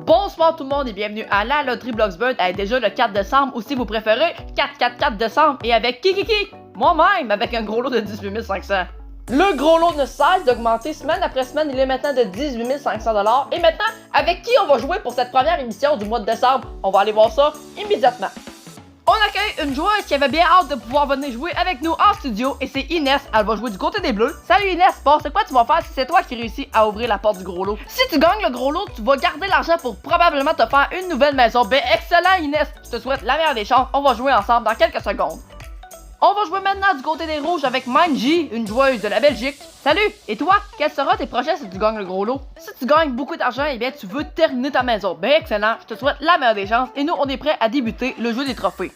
Bonsoir tout le monde et bienvenue à la loterie Bloxburg avec déjà le 4 décembre ou si vous préférez 4 décembre et avec Kikiki, moi-même avec un gros lot de 18 500. Le gros lot ne cesse d'augmenter semaine après semaine, il est maintenant de 18 500 $. Et maintenant, avec qui on va jouer pour cette première émission du mois de décembre? On va aller voir ça immédiatement. On accueille une joueuse qui avait bien hâte de pouvoir venir jouer avec nous en studio et c'est Inès, elle va jouer du côté des bleus. Salut Inès, bon, c'est quoi tu vas faire si c'est toi qui réussis à ouvrir la porte du gros lot? Si tu gagnes le gros lot, tu vas garder l'argent pour probablement te faire une nouvelle maison. Ben excellent Inès, je te souhaite la meilleure des chances, on va jouer ensemble dans quelques secondes. On va jouer maintenant du côté des rouges avec Manji, une joueuse de la Belgique. Salut! Et toi, quels seront tes projets si tu gagnes le gros lot? Si tu gagnes beaucoup d'argent, eh bien tu veux terminer ta maison. Ben excellent, je te souhaite la meilleure des chances et nous on est prêts à débuter le jeu des trophées.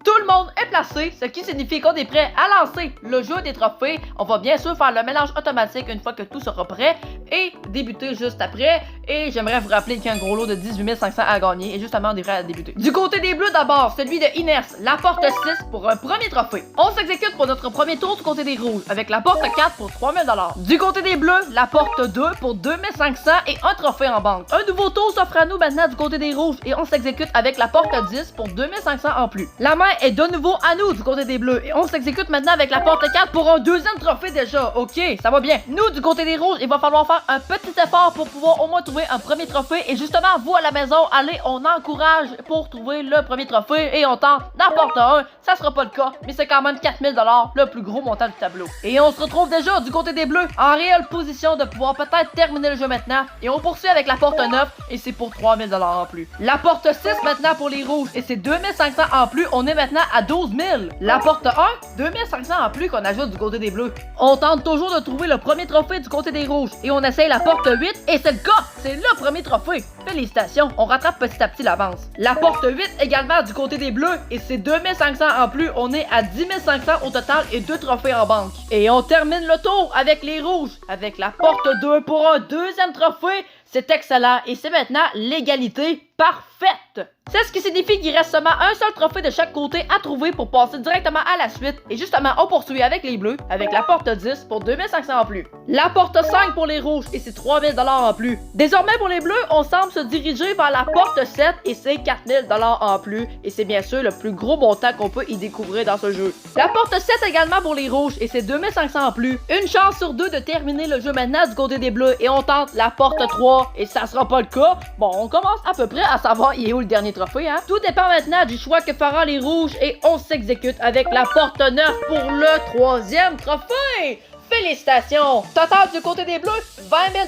Tout le monde est placé, ce qui signifie qu'on est prêt à lancer le jeu des trophées. On va bien sûr faire le mélange automatique une fois que tout sera prêt et débuter juste après. Et j'aimerais vous rappeler qu'il y a un gros lot de 18 500 à gagner et justement on est prêt à débuter. Du côté des bleus d'abord, celui de Inès, la porte 6 pour un premier trophée. On s'exécute pour notre premier tour du côté des rouges avec la porte 4 pour 3000 $. Du côté des bleus, la porte 2 pour 2500 et un trophée en banque. Un nouveau tour s'offre à nous maintenant du côté des rouges et on s'exécute avec la porte 10 pour 2500 en plus. La main est de nouveau à nous du côté des bleus et on s'exécute maintenant avec la porte 4 pour un deuxième trophée déjà. Ok, ça va bien. Nous du côté des rouges, il va falloir faire un petit effort pour pouvoir au moins trouver un premier trophée et justement vous à la maison, allez, on encourage pour trouver le premier trophée et on tente la porte 1. Ça sera pas le cas, mais c'est quand même 4000 $, le plus gros montant du tableau. Et on se retrouve déjà du côté des bleus en réelle position de pouvoir peut-être terminer le jeu maintenant et on poursuit avec la porte 9 et c'est pour 3000 $ en plus. La porte 6 maintenant pour les rouges et c'est 2500 en plus, on est maintenant à 12 000. La porte 1, 2500 en plus qu'on ajoute du côté des bleus. On tente toujours de trouver le premier trophée du côté des rouges et on essaye la porte 8 et c'est le cas, c'est le premier trophée. Félicitations, on rattrape petit à petit l'avance. La porte 8 également du côté des bleus et c'est 2500 en plus, on est à 10 500 au total et 2 trophées en banque. Et on termine le tour avec les rouges, avec la porte 2 pour un deuxième trophée. C'est excellent et c'est maintenant l'égalité parfaite. C'est ce qui signifie qu'il reste seulement un seul trophée de chaque côté à trouver pour passer directement à la suite. Et justement, on poursuit avec les bleus, avec la porte 10 pour 2500 en plus. La porte 5 pour les rouges et c'est 3000 $ en plus. Désormais pour les bleus, on semble se diriger vers la porte 7 et c'est 4000 $ en plus. Et c'est bien sûr le plus gros montant qu'on peut y découvrir dans ce jeu. La porte 7 également pour les rouges et c'est 2500 en plus. Une chance sur deux de terminer le jeu maintenant du côté des bleus et on tente la porte 3 et ça sera pas le cas. Bon, on commence à peu près à savoir il est où le dernier trophée, hein? Tout dépend maintenant du choix que fera les rouges et on s'exécute avec la porte 9 pour le troisième trophée! Félicitations! Total du côté des bleus, 20 000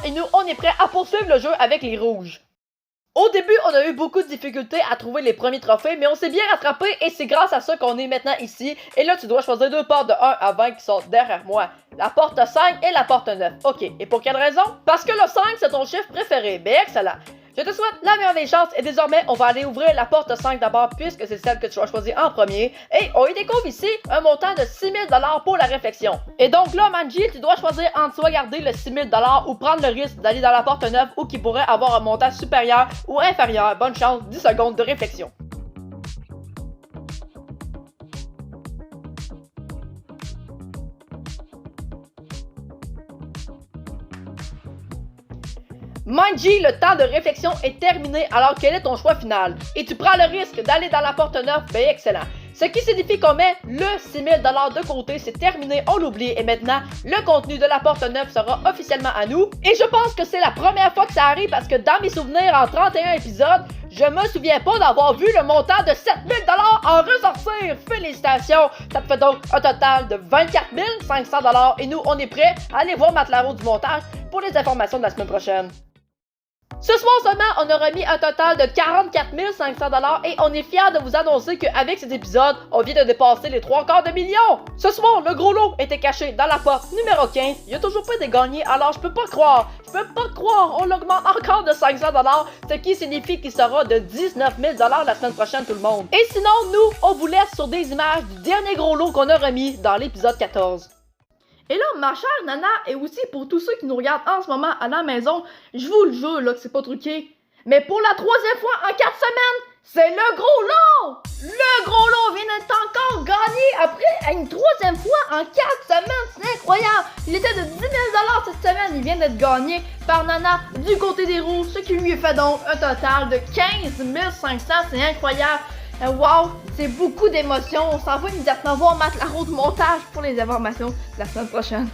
$ et nous, on est prêts à poursuivre le jeu avec les rouges. Au début, on a eu beaucoup de difficultés à trouver les premiers trophées, mais on s'est bien rattrapé et c'est grâce à ça qu'on est maintenant ici. Et là, tu dois choisir deux portes de 1 à 20 qui sont derrière moi. La porte 5 et la porte 9. Ok, et pour quelle raison? Parce que le 5, c'est ton chiffre préféré. Ben excellent! Je te souhaite la meilleure des chances et désormais, on va aller ouvrir la porte 5 d'abord puisque c'est celle que tu vas choisir en premier. Et on y découvre ici un montant de 6 000 $ pour la réflexion. Et donc là, Manji, tu dois choisir entre soit garder le 6 000 $ ou prendre le risque d'aller dans la porte 9 ou qui pourrait avoir un montant supérieur ou inférieur. Bonne chance, 10 secondes de réflexion. Manji, le temps de réflexion est terminé, alors quel est ton choix final? Et tu prends le risque d'aller dans la porte 9, ben excellent. Ce qui signifie qu'on met le 6 000 $ de côté, c'est terminé, on l'oublie et maintenant, le contenu de la porte 9 sera officiellement à nous. Et je pense que c'est la première fois que ça arrive parce que dans mes souvenirs en 31 épisodes, je me souviens pas d'avoir vu le montant de 7 000 $ en ressortir. Félicitations! Ça te fait donc un total de 24 500 $ et nous, on est prêts à aller voir Matlaro du montage pour les informations de la semaine prochaine. Ce soir seulement, on aura mis un total de 44 500 $ et on est fiers de vous annoncer qu'avec cet épisode, on vient de dépasser les 3/4 de millions. Ce soir, le gros lot était caché dans la porte numéro 15. Il n'y a toujours pas été gagné, alors je peux pas croire, on l'augmente encore de 500 $, ce qui signifie qu'il sera de 19 000 $ la semaine prochaine tout le monde. Et sinon, nous, on vous laisse sur des images du dernier gros lot qu'on a remis dans l'épisode 14. Et là, ma chère Nana, et aussi pour tous ceux qui nous regardent en ce moment à la maison, je vous le jure là que c'est pas truqué. Mais pour la troisième fois en 4 semaines, C'est le gros lot! Le gros lot vient d'être encore gagné après une troisième fois en 4 semaines. C'est incroyable! Il était de 10 000 cette semaine. Il vient d'être gagné par Nana du côté des roues, ce qui lui fait donc un total de 15 500. C'est incroyable! Wow! C'est beaucoup d'émotions. On s'en va immédiatement voir Matt Larreau de montage pour les informations la semaine prochaine.